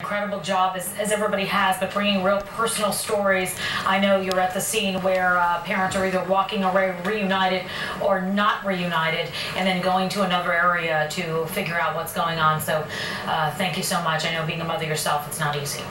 incredible job, as everybody has, but bringing real personal stories. I know you're at the scene where parents are either walking away reunited or not reunited, and then going to another area to figure out what's going on. So thank you so much. I know being a mother yourself, it's not easy.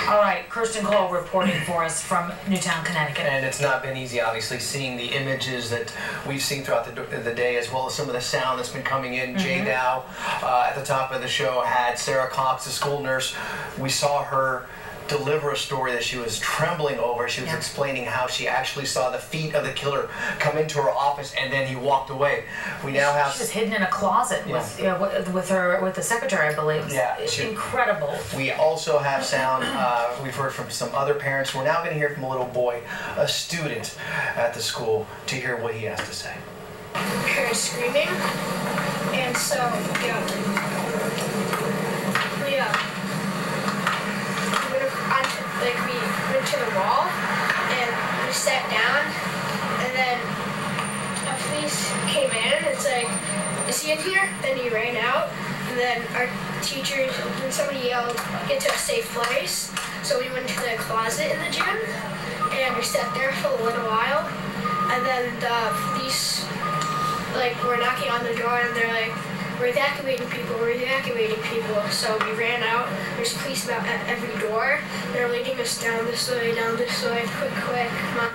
All right, Kirsten Cole reporting for us from Newtown, Connecticut. And it's not been easy, obviously, seeing the images that we've seen throughout the day, as well as some of the sound that's been coming in. Jay Dow, at the top of the show, had Sarah Cox, the school nurse. We saw her deliver a story that she was trembling over. She was explaining how she actually saw the feet of the killer come into her office, and then he walked away. We now have... She was hidden in a closet with the secretary, I believe. Yeah. Incredible. We also have sound. We've heard from some other parents. We're now going to hear from a little boy, a student at the school, to hear what he has to say. I heard screaming, and so, we went to the wall and we sat down, and then a police came in. It's like, is he in here? Then he ran out, and then our teachers and somebody yelled, get to a safe place. So we went to the closet in the gym and we sat there for a little while, and then the police were knocking on the door, and they're like, we're evacuating people, we're evacuating people. So we ran out. There's police about at every door. They're leading us down this way, quick, come on.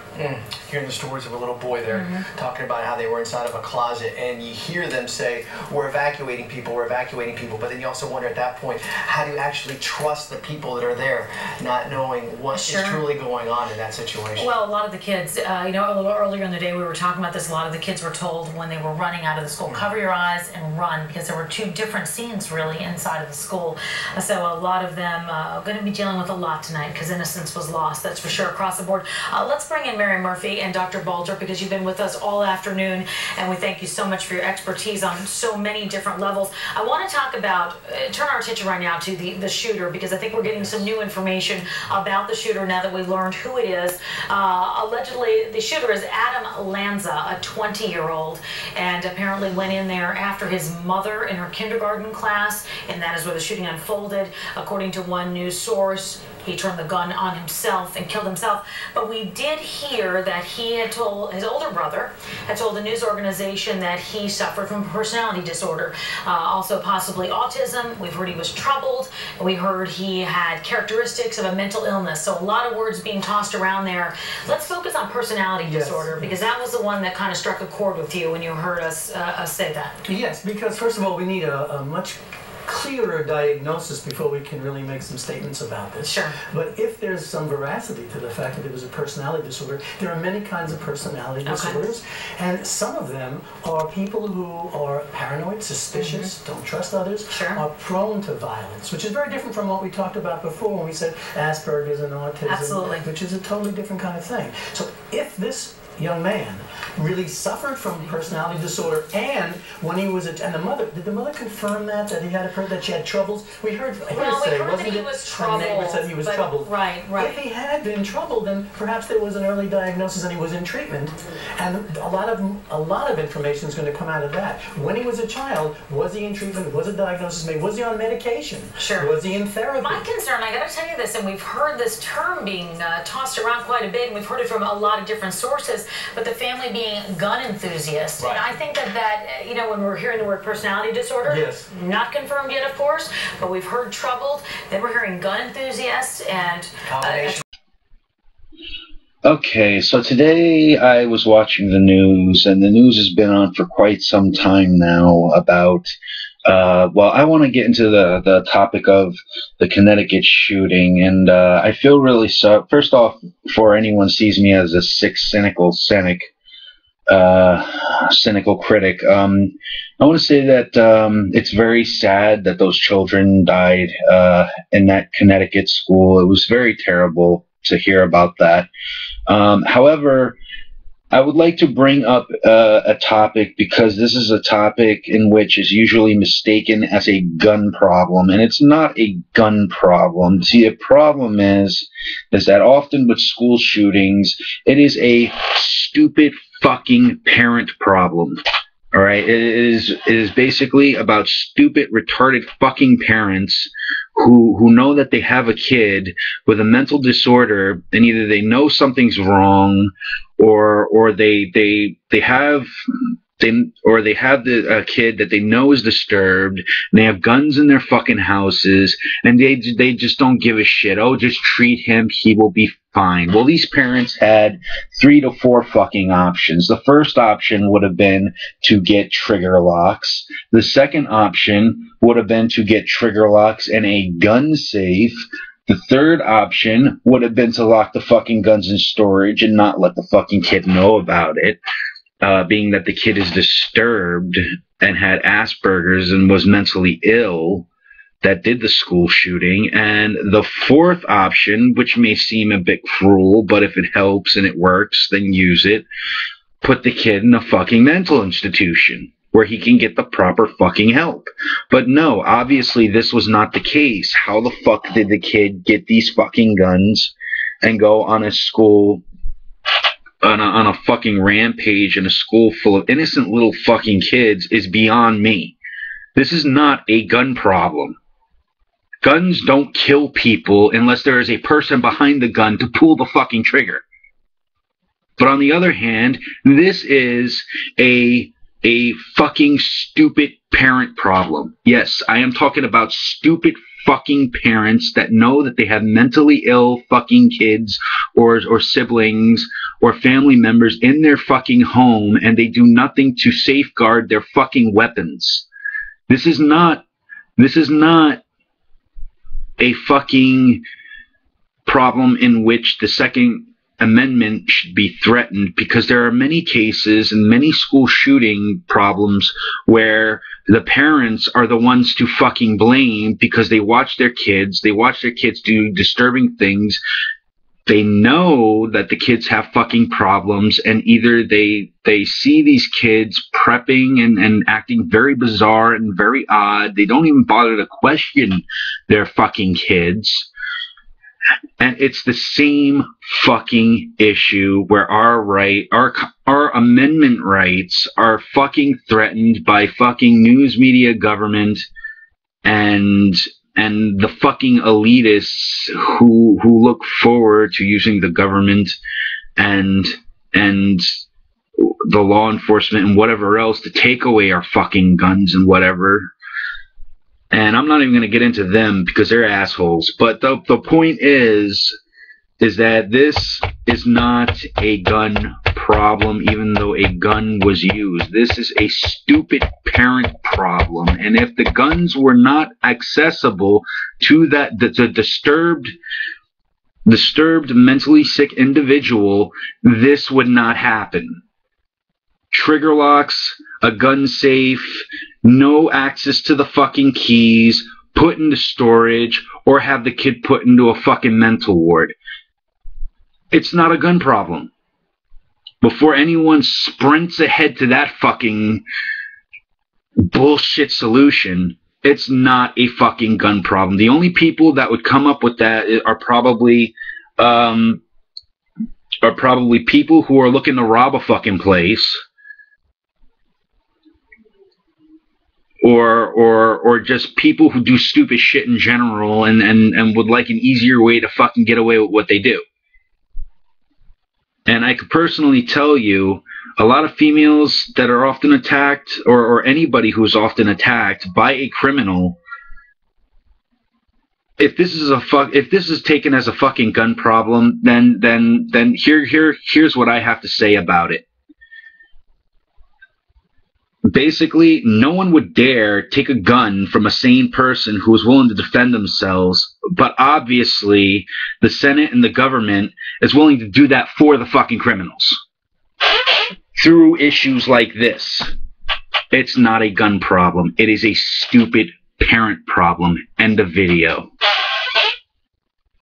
Hearing the stories of a little boy there talking about how they were inside of a closet, and you hear them say, we're evacuating people, but then you also wonder at that point, how do you actually trust the people that are there, not knowing what is truly going on in that situation? Well, a lot of the kids, a little earlier in the day we were talking about this, a lot of the kids were told when they were running out of the school, cover your eyes and run, because there were two different scenes really inside of the school. So a lot of them are going to be dealing with a lot tonight, because innocence was lost, that's for sure, across the board. Let's bring in Mary Murphy and Dr. Bulger, because you've been with us all afternoon, and we thank you so much for your expertise on so many different levels. I want to talk about, turn our attention right now to the shooter, because I think we're getting some new information about the shooter now that we learned who it is. Allegedly, the shooter is Adam Lanza, a 20-year-old, and apparently went in there after his mother in her kindergarten class, and that is where the shooting unfolded. According to one news source, he turned the gun on himself and killed himself. But we did hear that he had told, his older brother had told a news organization that he suffered from personality disorder, also possibly autism. We've heard he was troubled. We heard he had characteristics of a mental illness. So a lot of words being tossed around there. Let's focus on personality disorder, because that was the one that kind of struck a chord with you when you heard us say that. Yes, because first of all, we need a much clearer diagnosis before we can really make some statements about this. Sure. But if there's some veracity to the fact that it was a personality disorder, there are many kinds of personality disorders, and some of them are people who are paranoid, suspicious, don't trust others, are prone to violence, which is very different from what we talked about before when we said Asperger's and autism, which is a totally different kind of thing. So if this young man really suffered from personality disorder, and when he was and the mother, did the mother confirm that he had that she had troubles? We heard hearsay, wasn't it? He was troubled. The neighbor said he was troubled. Right. If he had been troubled, then perhaps there was an early diagnosis and he was in treatment, and a lot of information is going to come out of that. When he was a child, was he in treatment? Was a diagnosis made? Was he on medication? Sure. Was he in therapy? My concern, I got to tell you this, and we've heard this term being tossed around quite a bit, and we've heard it from a lot of different sources, but the family being gun enthusiasts. And I think that when we're hearing the word personality disorder, not confirmed yet, of course, but we've heard troubled, then we're hearing gun enthusiasts, and okay, so today I was watching the news, and the news has been on for quite some time now about well, I want to get into the topic of the Connecticut shooting, and I feel really sorry. First off, before anyone sees me as a sick, cynical critic, I want to say that it's very sad that those children died in that Connecticut school. It was very terrible to hear about that. However, I would like to bring up a topic, because this is a topic in which is usually mistaken as a gun problem, and it's not a gun problem. See, the problem is that often with school shootings, it is a stupid fucking parent problem. All right, it is basically about stupid, retarded fucking parents who know that they have a kid with a mental disorder, and either they know something's wrong, or they have a kid that they know is disturbed, and they have guns in their fucking houses, and they just don't give a shit. Oh, just treat him, he will be fine. Well, these parents had 3 to 4 fucking options. The first option would have been to get trigger locks. The second option would have been to get trigger locks and a gun safe. The third option would have been to lock the fucking guns in storage and not let the fucking kid know about it. Being that the kid is disturbed and had Asperger's and was mentally ill, that did the school shooting. And the fourth option, which may seem a bit cruel, but if it helps and it works, then use it, put the kid in a fucking mental institution where he can get the proper fucking help. But no, obviously this was not the case. How the fuck did the kid get these fucking guns and go on a school on a fucking rampage in a school full of innocent little fucking kids is beyond me. This is not a gun problem. Guns don't kill people unless there is a person behind the gun to pull the fucking trigger. But on the other hand, this is a fucking stupid parent problem. Yes, I am talking about stupid fucking parents that know that they have mentally ill fucking kids or siblings or family members in their fucking home, and they do nothing to safeguard their fucking weapons. This is not a fucking problem in which the Second Amendment should be threatened, because there are many cases and many school shooting problems where the parents are the ones to fucking blame because they watch their kids do disturbing things. They know that the kids have fucking problems, and either they see these kids prepping and acting very bizarre and very odd. They don't even bother to question their fucking kids. And it's the same fucking issue where our amendment rights are fucking threatened by fucking news media, government, and the fucking elitists who look forward to using the government and the law enforcement and whatever else to take away our fucking guns and whatever. And I'm not even going to get into them because they're assholes. But the point is that this is not a gun problem, even though a gun was used. This is a stupid parent problem. And if the guns were not accessible to the disturbed, mentally sick individual, this would not happen. Trigger locks, a gun safe, no access to the fucking keys, put into storage, or have the kid put into a fucking mental ward. It's not a gun problem. Before anyone sprints ahead to that fucking bullshit solution, it's not a fucking gun problem. The only people that would come up with that are probably people who are looking to rob a fucking place, or just people who do stupid shit in general and would like an easier way to fucking get away with what they do. And I could personally tell you, a lot of females that are often attacked, or anybody who's often attacked by a criminal, if this is taken as a fucking gun problem, then here's what I have to say about it. Basically, no one would dare take a gun from a sane person who is willing to defend themselves, but obviously the Senate and the government is willing to do that for the fucking criminals. Through issues like this. It's not a gun problem. It is a stupid parent problem. End of video.